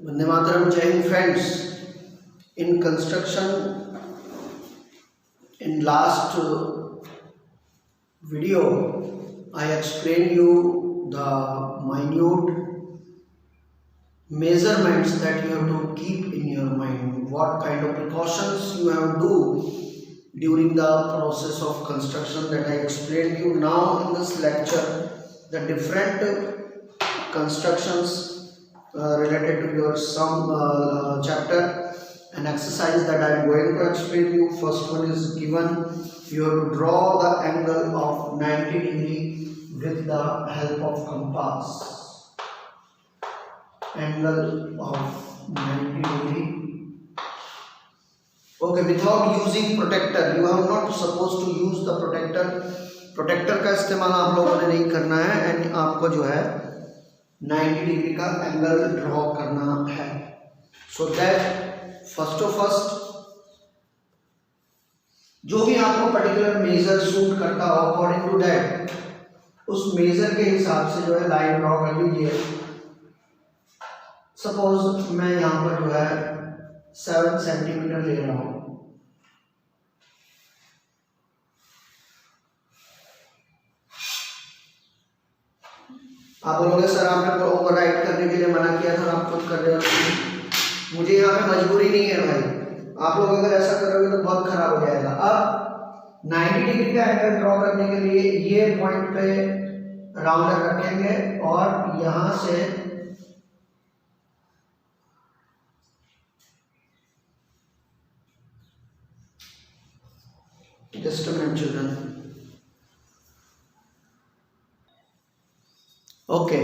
Vande Mataram, Jai Hind friends. In construction, in last video, I explained you the minute measurements that you have to keep in your mind. What kind of precautions you have to do during the process of construction that I explained you. Now in this lecture, the different constructions related to your some chapter and exercise that I am going to explain you. First one is given. You have to draw the angle of 90 degree with the help of compass. Angle of 90 degree. Okay, without using protector. You are not supposed to use the protector. Protector का इस्तेमाल आप लोगों ने नहीं करना है and आपको जो है 90 डिग्री का एंगल ड्रॉ करना है. सो दैट फर्स्ट जो भी आपको पर्टिकुलर मेजर सूट करता हो अकॉर्डिंग टू दैट उस मेजर के हिसाब से जो है लाइन ड्रॉ कर लीजिए. सपोज मैं यहाँ पर जो है 7 सेंटीमीटर ले रहा हूँ. आप बोलोगे सर आपने ओवरराइड करने के लिए मना किया था, आप खुद कर रहे हो. मुझे यहाँ पे मजबूरी नहीं है भाई. आप लोग अगर ऐसा करोगे तो बहुत खराब हो जाएगा. अब 90 डिग्री का एंगल ड्रॉ करने के लिए ये पॉइंट पे राउंडर रखेंगे और यहाँ से just a minute children. Okay,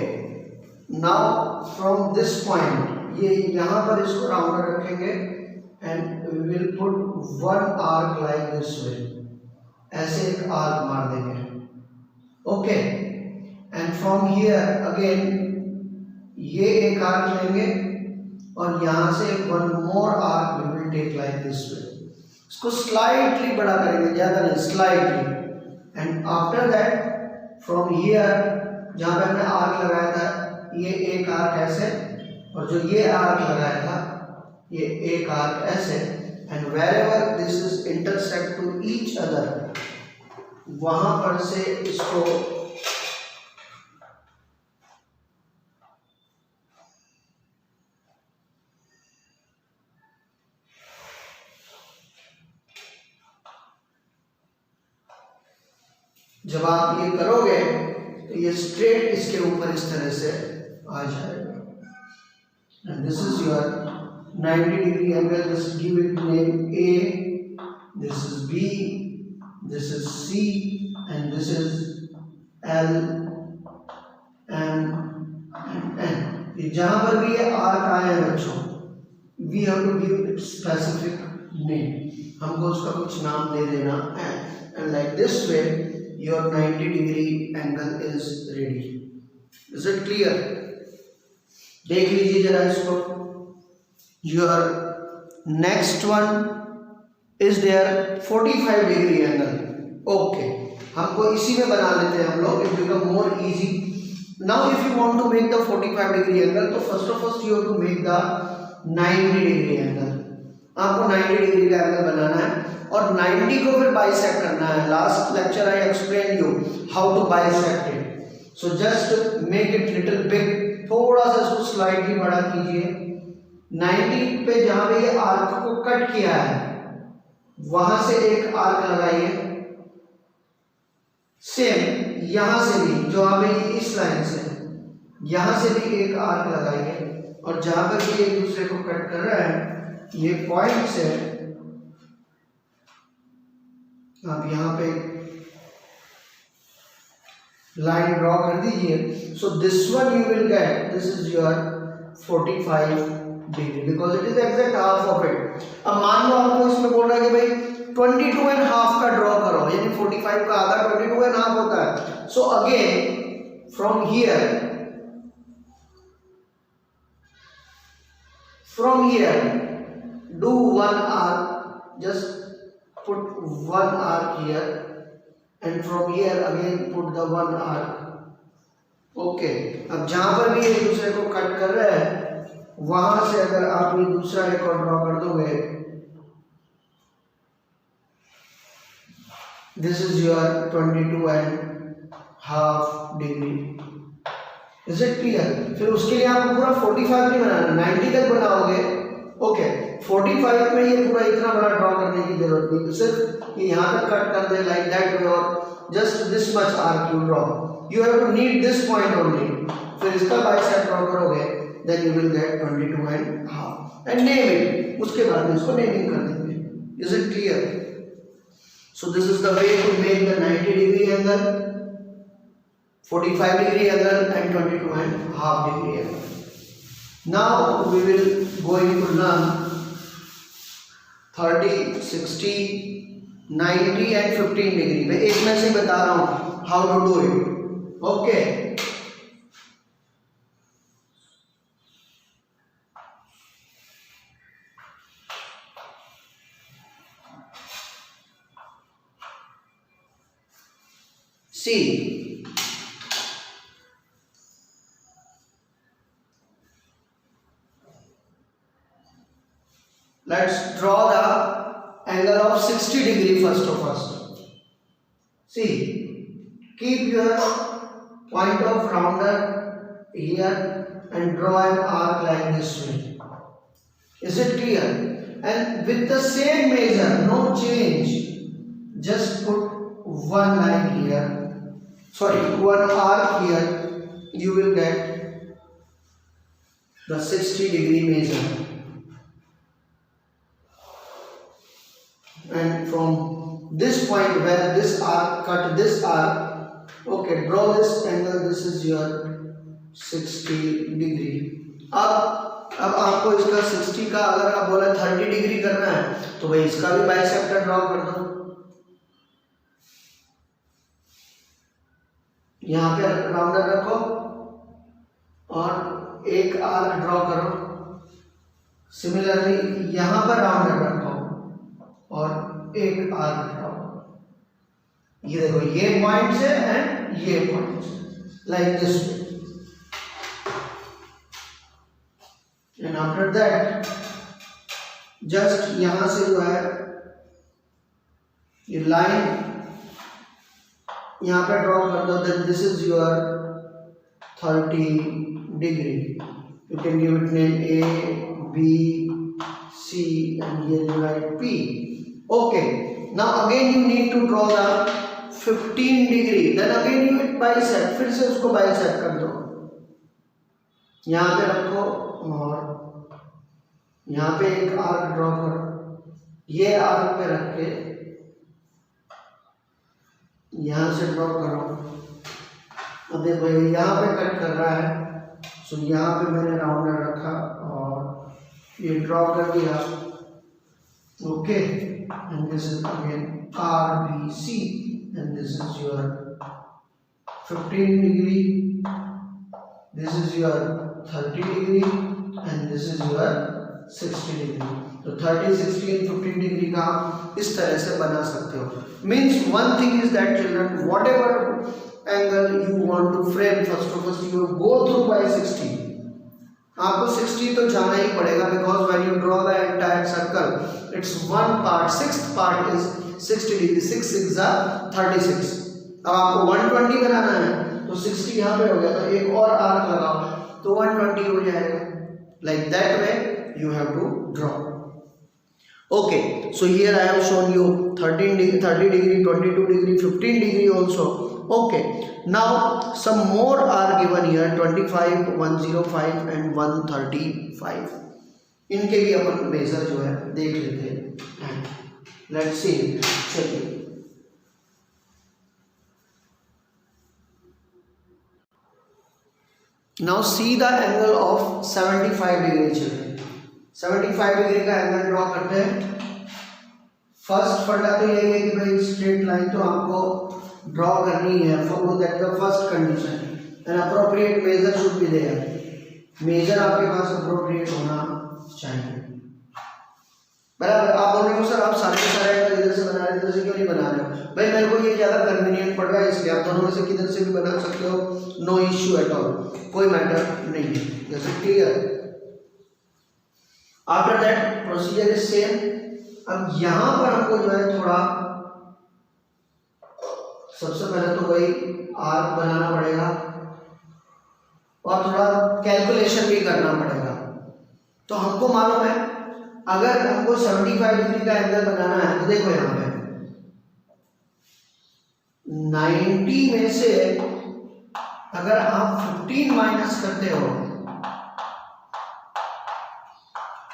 now from this point ये यहाँ पर इसको राउंडर रखेंगे and we will put one arc like this way. ऐसे एक आर्क मार देंगे. Okay, and from here again ये एक आर्क लेंगे और यहाँ से one more arc we will take like this way. इसको स्लाइटली बड़ा करेंगे, ज़्यादा नहीं, slightly. And after that from here जहाँ पे हमने आर्क लगाया था ये एक आर्क ऐसे और जो ये आर्क लगाया था ये एक आर्क ऐसे. And wherever this is intersect to each other वहां पर से इसको जब आप ये करोगे तो ये स्ट्रेट इसके ऊपर इस तरह से आ जाएगा. And this is your 90 degree angle. Just give it name A, this is B, this is C and this is L and N. जहां पर भी ये आर्क आए हैं बच्चों, we have to give it specific name. हमको उसका कुछ नाम दे देना है. And like this way your 90 degree angle is ready. Is it clear? देख लीजिए जरा इसको. Your next one is there 45 degree angle. Okay, हमको इसी में बना लेते हैं हम लोग. It become more easy. Now if you want to make the 45 degree angle, तो first you have to make the 90 degree angle. आपको 90 डिग्री का एंगल बनाना है और 90 को फिर बाइसेक्ट करना है. Last lecture I explain you how to bisect it. So just make it little big. थोड़ा सा इसको स्लाइडली बड़ा कीजिए. 90 पे जहां पे ये आर्क को कट किया है वहां से एक आर्क लगाइए. सेम यहां से भी जो पे इस लाइन से यहां से भी एक आर्क लगाइए और जहां पर भी एक दूसरे को कट कर रहा है ये पॉइंट से आप यहाँ पे लाइन ड्रॉ कर दीजिए. So this one you will gate, this is your 45 degree because it is exact half of it. अब मान लो आपको इसमें बोल रहा है कि भाई 22.5 का ड्रॉ करो, यानी 45 का आधा 22.5 होता है. So again from here do one arc, just put one arc here and from here again put the one arc. Okay, अब जहां पर भी एक दूसरे को कट कर रहे हैं वहां से अगर आप ये दूसरा एक और ड्रॉ कर दोगे, this is your 22.5 degree. Is it clear? फिर उसके लिए आपको पूरा 45 नहीं बनाना, 90 तक बनाओगे। ओके 45 में ये पूरा इतना बड़ा ड्रॉ करने की जरूरत नहीं, तो सिर्फ ये यहाँ तक कट कर दे लाइक दैट और just this much arc you draw. You have to need this point only. फिर इसका बाइसेप ड्रॉ करोगे, then you will get 22.5 and name it. उसके बाद में इसको नेमिंग कर देंगे। Is it clear? So this is the way to make the 90 degree angle, 45 degree angle and 22.5 degree angle. Now we will going to learn 30, 60, 90 and 15 degree. मैं एक में से बता रहा हूँ how to do it. Okay. See. Let's draw the angle of 60 degree first of all. See, keep your point of rounder here and draw an arc like this way. Is it clear? And with the same measure, no change, just put one line here, sorry, one arc here, you will get the 60 degree measure. And from this point where this arc cut this arc, okay, draw this angle. This is your 60 degree. अब आपको इसका 60 का अगर आप बोला 30 degree करना है तो भाई इसका भी बाइसेक्टर ड्रॉ कर दो। यहाँ पे राउंडर रखो और एक आर्क ड्रॉ करो। सिमिलरली यहाँ पर राउंडर रखो और एक आर्क ड्रॉ। ये देखो ये पॉइंट से एंड ये पॉइंट से like this way. And after that just यहां से जो है ये लाइन यहां पे ड्रॉ कर दो। Then this is your 30 degree. You can give it name A B C and here you write P. Okay, now again you need to draw the 15 degree. Then again you hit bicep. फिर से उसको bicep कर दो। यहाँ पे रखो और यहाँ पे एक आर्क ड्रॉ करो। ये आर्क पे रख के यहाँ से ड्रॉ करो। अब देखो यहाँ पे कट कर रहा है, सो यहाँ पे मैंने राउंडर रखा और ये ड्रॉ कर दिया। Okay, and this is again RBC and this is your 15 degree, this is your 30 degree and this is your 60 degree. तो 30, 60 and 15 degree का आप इस तरह से बना सकते हो। Means one thing is that children, whatever angle you want to frame, first of all you go through by 60. आपको 60 तो जाना ही पड़ेगा because when you draw the entire circle, it's one part, sixth part is 60 degree. 6 6 are 36. अब आपको 120 बनाना है तो 60 यहाँ पे हो गया, तो एक और आर्क लगाओ तो 120 हो जाएगा। Like that way you have to draw. Okay, so here I have shown you 30 degree, 22 degree, 15 degree also. Okay, now some more are given here, 25, 105 and 135. इनके भी अपन मेजर जो है देख लेते हैं। Let's see. चलिए now see the angle of 75 degree children. 75 degree का angle draw करते हैं। फर्स्ट फंडा तो यही है कि भाई स्ट्रेट लाइन तो आपको ड्रॉ करनी है। Follow that the first condition. An appropriate measure should be there. Measure आपके पास अप्रोप्रिएट होना चाहिए। बराबर। आप बोल रहे हो सर आप सारे एंगल इधर से बना रहे हो, इधर से क्यों नहीं बना रहे हो? भाई मेरे को ये ज़्यादा कन्वीनियंट पड़ रहा है इसलिए। आप दोनों में से किधर से भी बना सकते हो, नो इश्यू एट ऑल, कोई मैटर नहीं है। जैसे clear. After that procedure is same. अब यहां पर हमको जो है थोड़ा सबसे पहले तो वही आर्क बनाना पड़ेगा और थोड़ा कैलकुलेशन भी करना पड़ेगा। तो हमको मालूम है अगर हमको 75 डिग्री का एंगल बनाना है तो देखो यहाँ पे 90 में से अगर आप 15 माइनस करते हो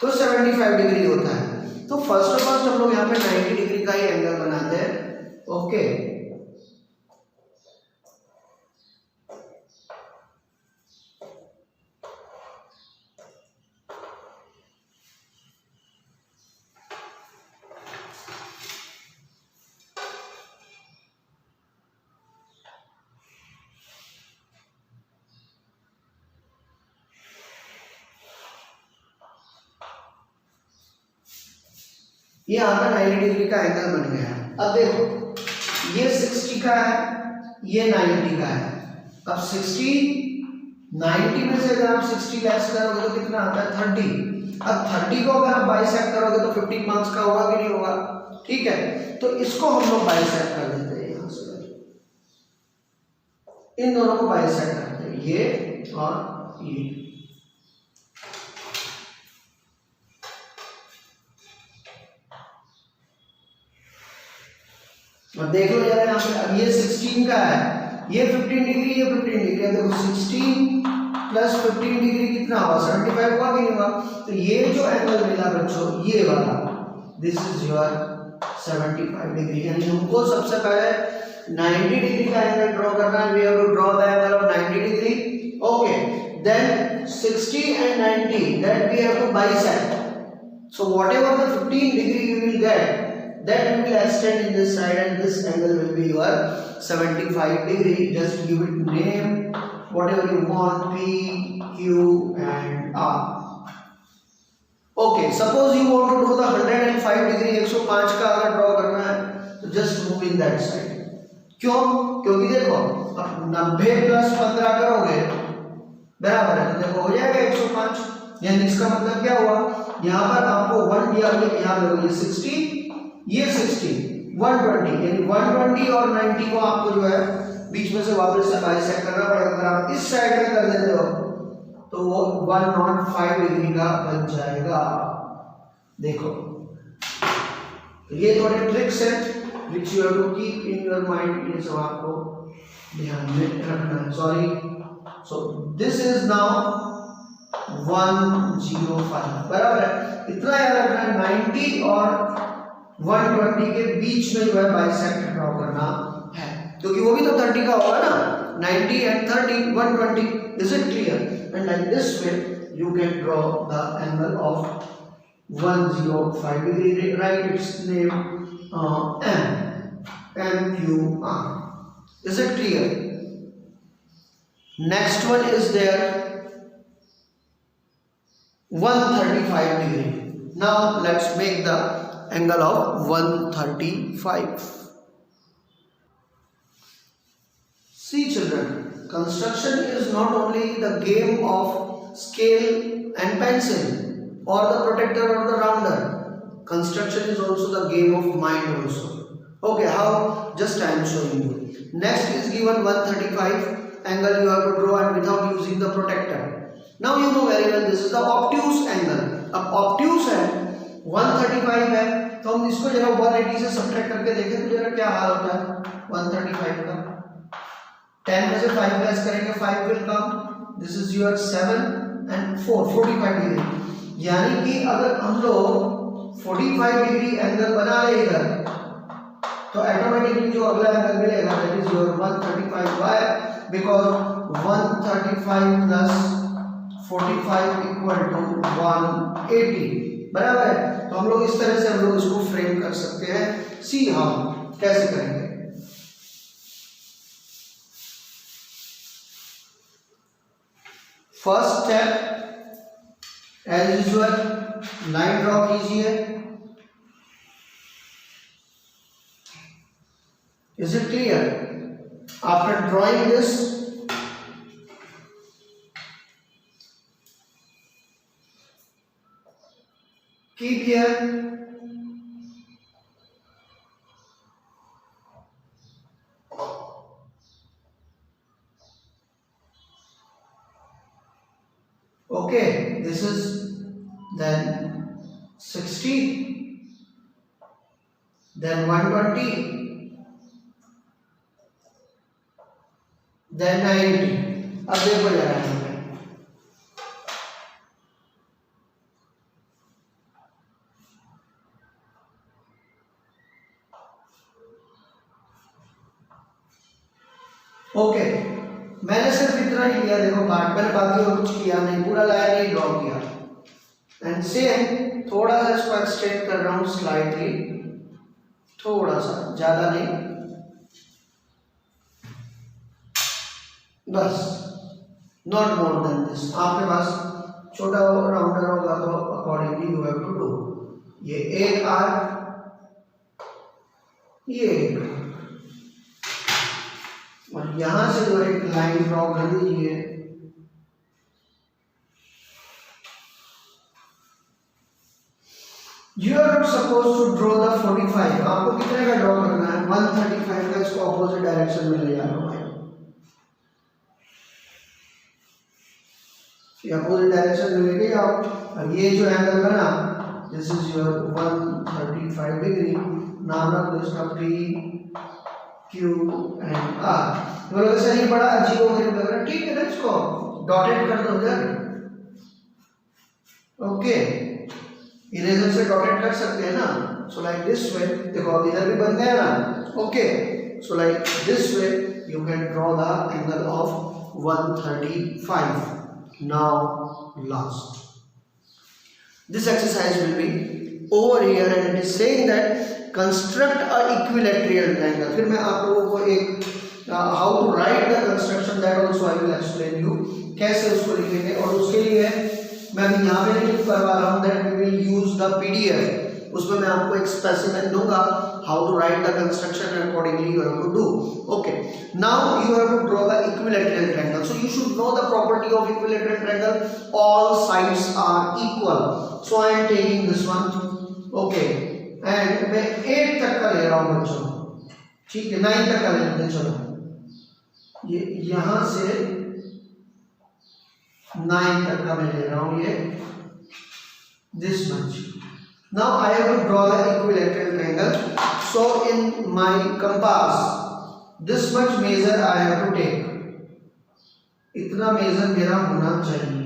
तो 75 डिग्री होता है। तो फर्स्ट ऑफ ऑल हम लोग यहाँ पे 90 डिग्री का ही एंगल बनाते हैं। ओके, ये आपका 90 डिग्री का एंगल बन गया है। अब देखो ये 60 का है, ये 90 का है। अब 90 में से अगर आप 60 लेस करोगे तो कितना आता है 30। अब 30 को अगर आप बाइसेक्ट करोगे तो 15 मार्क्स का होगा कि नहीं होगा? ठीक है, तो इसको हम लोग बाइसेक्ट कर देते हैं। यहाँ से इन दोनों को बाइसेक्ट करते हैं, ये और ये। अब देख लो जरा यहाँ पे, अब ये 16 का है, ये 15 डिग्री, ये 15 डिग्री। अब देखो 16 प्लस 15 डिग्री कितना हुआ? 75 हुआ कि नहीं हुआ? तो ये जो एंगल मिला बच्चों, ये वाला, दिस इज योर 75 डिग्री। यानी हमको सबसे पहले 90 डिग्री का एंगल ड्रॉ करना है। We have to draw the angle of 90 degree. Okay, then 60 and 90 that we have to bisect. So whatever the 15 degree you will get, that you will extend in this side and this angle will be your 75 degree. Just give it name whatever you want, P, Q and R. Okay, suppose you want to do the 105 degree, 105 का अगर draw करना है तो just move in that side. क्यों? क्योंकि देखो अब 90 plus 15 करोगे बराबर है, तो देखो हो जाएगा 105। यानी इसका मतलब क्या हुआ? यहाँ पर आपको 1 दिया, यहाँ देखो ये 60, ये 60, 120, यानी 120 और 90 को आपको जो है बीच में से वापस से बाइसेक्ट करना पड़ेगा। अगर आप इस साइड में कर देते हो तो वो 105 डिग्री का बन जाएगा। देखो ये थोड़े ट्रिक्स हैं which you have to keep in your mind, ये सब आपको ध्यान में रखना है। Sorry, so this is now 105 बराबर है। इतना याद रखना है 90 और 120 के बीच में जो है बाइसेक्ट ड्रॉ करना है, क्योंकि वो भी तो 30 का होगा ना। 90 and 30, 120. Is it clear? And like this way you can draw the angle of 105 degree. Write its name MQR. Is it clear? Next one is there 135 degree. Now let's make the angle of 135. See children, construction is not only the game of scale and pencil or the protector or the rounder. Construction is also the game of mind also. Okay, how? Just I am showing you. Next is given 135 angle you have to draw and without using the protector. Now you know very well this is the obtuse angle. अब obtuse है 135 है, तो हम इसको जरा 180 से subtract करके देखें तो जरा क्या हाल होता है 135 का। 10 में से 5 लेस करेंगे, 5 will come. This is your 7 and 4, 45 degree. यानी कि अगर हम लोग 45 डिग्री एंगल बना ले इधर तो ऑटोमेटिकली जो अगला एंगल मिलेगा that is your 135। Why? Because 135 plus 45 equal to 180 बराबर है। तो हम लोग इस तरह से हम लोग इसको फ्रेम कर सकते हैं। सी हाउ, कैसे करेंगे? First step as usual line draw कीजिए। Is it clear? After drawing this, keep here. Okay, this is then 60, then 120, then 90. अब देखो जरा यहाँ पे ओके, मैंने सिर्फ इतना ही लिया, देखो पार्ट, मैंने बाकी और कुछ किया नहीं, पूरा लाइन नहीं ड्रॉ किया। एंड सेम थोड़ा सा इसको एक्सटेंड कर रहा हूँ स्लाइटली, थोड़ा सा, ज्यादा नहीं, बस, नॉट मोर देन दिस। आपके पास छोटा राउंडर होगा तो accordingly you have to do. ये एक आर्क, ये एक, और यहां से जो एक लाइन ड्रॉ कर दीजिए। You are not suppose to draw the 45, आपको कितने का ड्रॉ करना है? 135 का, इसको ऑपोजिट डायरेक्शन में ले जाना है, अपोजिट डायरेक्शन में लेके जाओ। और ये जो एंगल बना, दिस इज योर 135 डिग्री, नाम रख दो इसका P Q एंड R। तो लोग ऐसा नहीं बड़ा अजीब हो गया लग रहा, ठीक है ना, इसको डॉटेड कर दो उधर। ओके, इरेजर से डॉटेड कर सकते हैं ना, सो लाइक दिस वे, देखो अब इधर भी बन गया ना। Okay, so like this way you can draw the angle of 135। Now last, this exercise will be over here and it is saying that construct a equilateral triangle। फिर मैं आप लोगों को एक how to write the construction that also I will explain you, कैसे उसको लिखेंगे। और उसके लिए मैं अभी यहाँ पे नहीं करवा रहा हूँ, that we will use the PDF, उसमें मैं आपको एक स्पेसिमेन दूंगा how to write the construction and accordingly you have to do। Okay, now you have to draw the equilateral triangle, so you should know the property of equilateral triangle, all sides are equal, so I am taking this one। Okay, and मैं 8 तक का ले रहा हूँ बच्चों, ठीक है, 9 तक का ले लेते हैं। चलो ये यहाँ से 9 तक का मैं ले रहा हूँ, ये this much। Now I have to draw the equilateral triangle, so in my compass this much measure I have to take, इतना मेजर मेरा होना चाहिए।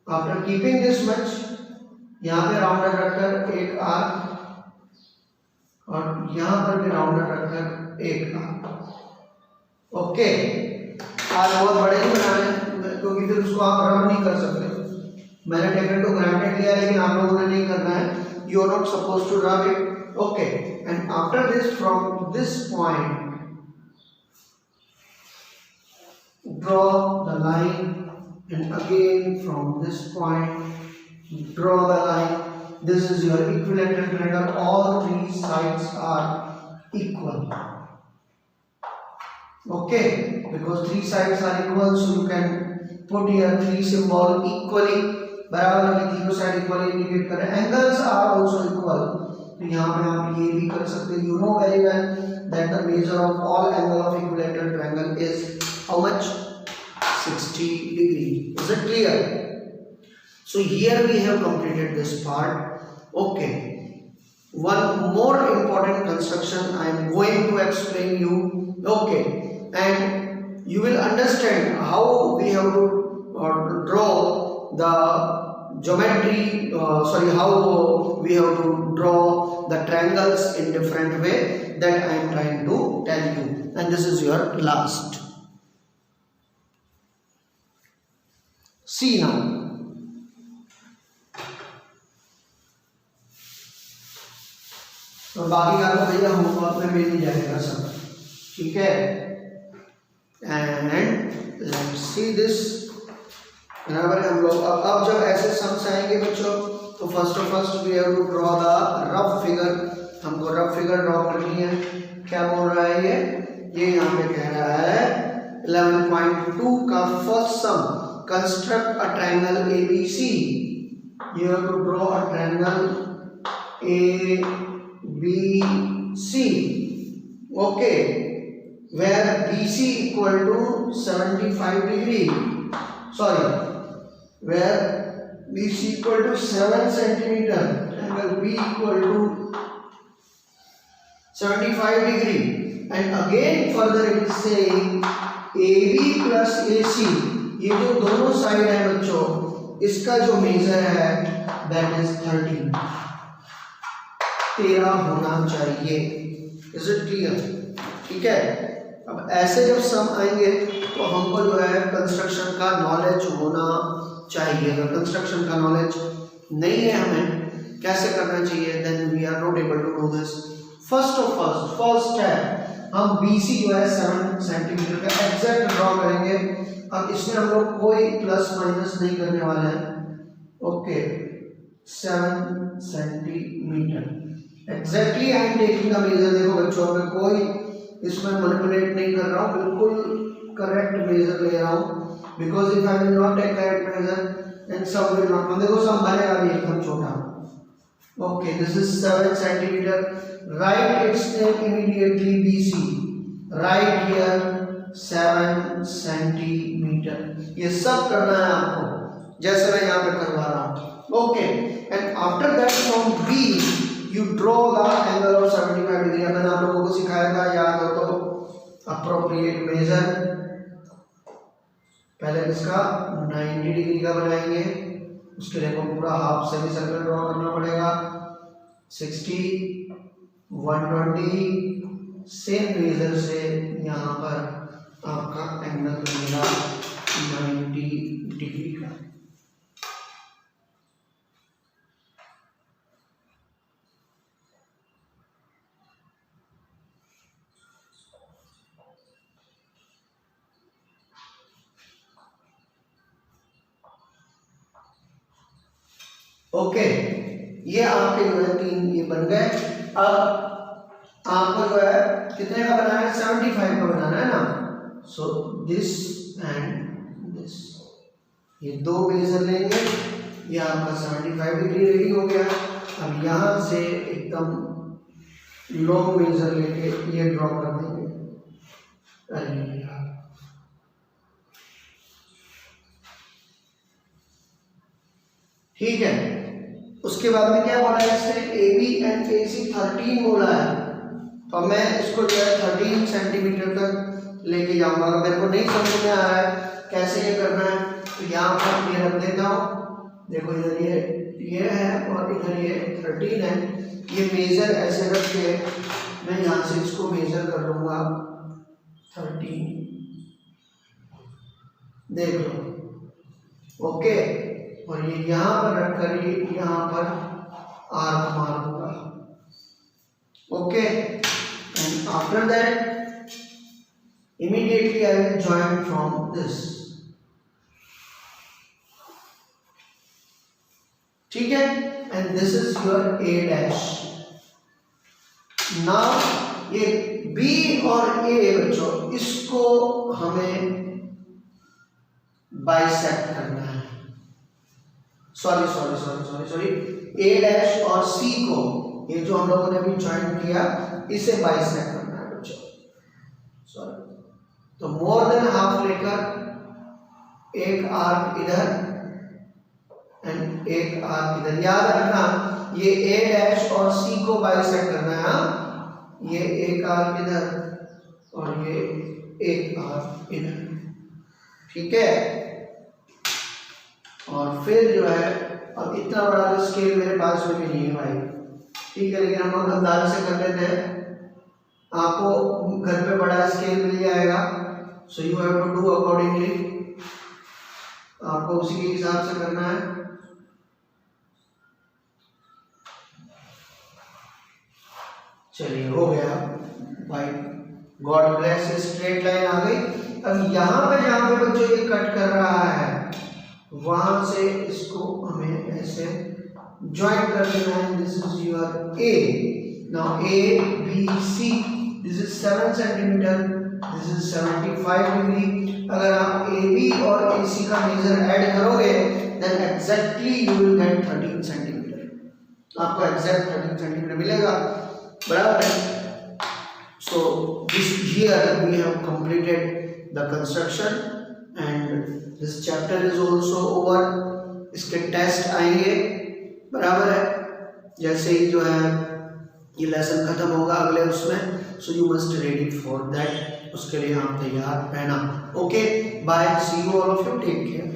After keeping this much, यहाँ पे राउंडर रखकर एक आर्क, और यहाँ पर भी राउंडर रखकर एक आर्क। ओके, आज बहुत बड़े नहीं बनाने, क्योंकि फिर उसको आप रब नहीं कर सकते। मैंने टेकन टू ग्रांटेड लिया, लेकिन आप लोगों ने नहीं करना है, you are not suppose to rub it. Okay, and after this, from this point draw the line, and again from this point draw the line। This is your equilateral triangle, all three sides are equal। Okay, because three sides are equal, so you can put here three symbol equally, बराबर वाली तीनों side equally indicate कर रहे हैं। Angles are also equal, तो यहाँ पे आप ये भी कर सकते हैं। You know very well that the measure of all angle of equilateral triangle is how much? 60 degree। Is it clear? So here we have completed this part। Okay, one more important construction I am going to explain you। Okay, and you will understand how we have to draw the geometry, how we have to draw the triangles in different way, that I am trying to tell you, and this is your last। See now, तो बाकी का तो भैया homework में मिल ही जाएगा सब, ठीक है। एंड लेट्स सी दिस, बराबर है। हम लोग अब जब ऐसे सम्स आएंगे बच्चों, तो first we have to draw the rough figure. हमको रफ फिगर ड्रॉ करनी है। क्या बोल रहा है ये यहाँ पे कह रहा है 11.2 का first sum, construct a triangle ABC। you have to draw a triangle ABC, okay, where BC equal to 75 degree, sorry, where BC equal to 7 centimeter, angle B equal to 75 degree, and again further it is saying AB plus AC, ये जो दोनों side है बच्चों, इसका जो major है that is 13 होना चाहिए। Is it clear? ठीक है। अब ऐसे जब सम आएंगे तो हमको जो है कंस्ट्रक्शन का नॉलेज होना चाहिए। अगर कंस्ट्रक्शन का नॉलेज नहीं है हमें कैसे करना चाहिए, then we are not able to do this. First step हम BC जो है 7 सेंटीमीटर का एग्जैक्ट ड्रॉ करेंगे। अब इसमें हम लोग कोई प्लस माइनस नहीं करने वाले हैं, okay. 7 centimetre exactly I am taking the measure. देखो बच्चों, मैं कोई इसमें मैनिपुलेट नहीं कर रहा हूँ, बिल्कुल करेक्ट मेजर ले रहा हूँ, because if I will not take correct measure and sum will not, देखो सम बनेगा भी एकदम छोटा। Okay, this is 7 centimetre. Write its name immediately BC, write here 7 centimetre. ये सब करना है आपको जैसे मैं यहाँ पे करवा रहा हूँ, okay. And after that from B you draw the angle of 75 degree। मैंने आप लोगों को सिखाया था, याद हो तो, appropriate measure पहले इसका 90 डिग्री का बनाएंगे, उसके लिए को पूरा हाफ सेमी सर्कल ड्रॉ करना पड़ेगा। 60, 120 सेम मेजर से यहाँ पर आपका एंगल बनेगा 90 डिग्री का। ओके, ये आपके जो है 3 ये बन गए। अब आपको जो है कितने का बनाना है? 75 का बनाना है ना। सो दिस एंड दिस, ये दो मेजर लेंगे, ये आपका 75 डिग्री रेडी हो गया। अब यहाँ से एकदम लॉन्ग मेजर लेके ये ड्रॉ कर देंगे। अरे यार, ठीक है। उसके बाद में क्या बोला है इसने? AB एंड AC 13 बोला है, तो मैं इसको जो है 13 सेंटीमीटर तक लेके जाऊंगा। अगर मेरे को नहीं समझ में आ रहा है कैसे ये करना है, तो यहाँ पर ये रख देता हूँ। देखो इधर ये है और इधर ये 13 है। ये मेजर ऐसे रख के मैं यहाँ से इसको मेजर कर लूँगा 13, देख लो, ओके। और ये यहाँ पर रखकर ये यहाँ पर आर्क मार दूंगा, okay. And after that immediately I will join from this, ठीक है। And this is your A dash. Now ये B और A बच्चों, इसको हमें बाइसेक्ट करना है। सॉरी, A डैश और C को, ये जो हम लोगों ने अभी ज्वाइन किया, इसे बाइसेक्ट करना है बच्चों। सॉरी, तो मोर देन हाफ लेकर एक आर्क इधर एंड एक आर्क इधर। याद रखना ये A डैश और C को बाइसेक्ट करना है। ये एक आर्क इधर और ये एक आर्क इधर, ठीक है। और फिर जो है, अब इतना बड़ा तो स्केल मेरे पास में भी नहीं है भाई, ठीक है, लेकिन हम लोग अंदाज से कर लेते हैं। आपको घर पे बड़ा स्केल मिल जाएगा, so you have to do accordingly, आपको उसी के हिसाब से करना है। चलिए, हो गया भाई, गॉड ब्लेस। स्ट्रेट लाइन आ गई। अब यहाँ पे जहाँ पे बच्चों ये कट कर रहा है, वहां से इसको हमें ऐसे ज्वाइन कर देना है। This is your A। Now A B C, this is 7 centimetre, this is 75 degree. अगर आप AB और इसी का मेजर ऐड करोगे then exactly you will get 13 centimetre. आपको एग्जैक्ट 13 सेंटीमीटर मिलेगा, बराबर है। So this here we have completed the construction and this chapter is also over। इसके टेस्ट आएंगे, बराबर है। जैसे ही जो है ये लेसन खत्म होगा अगले उसमें, so you must ready for that, उसके लिए आप तैयार रहना। Okay bye, see you all of you, take care.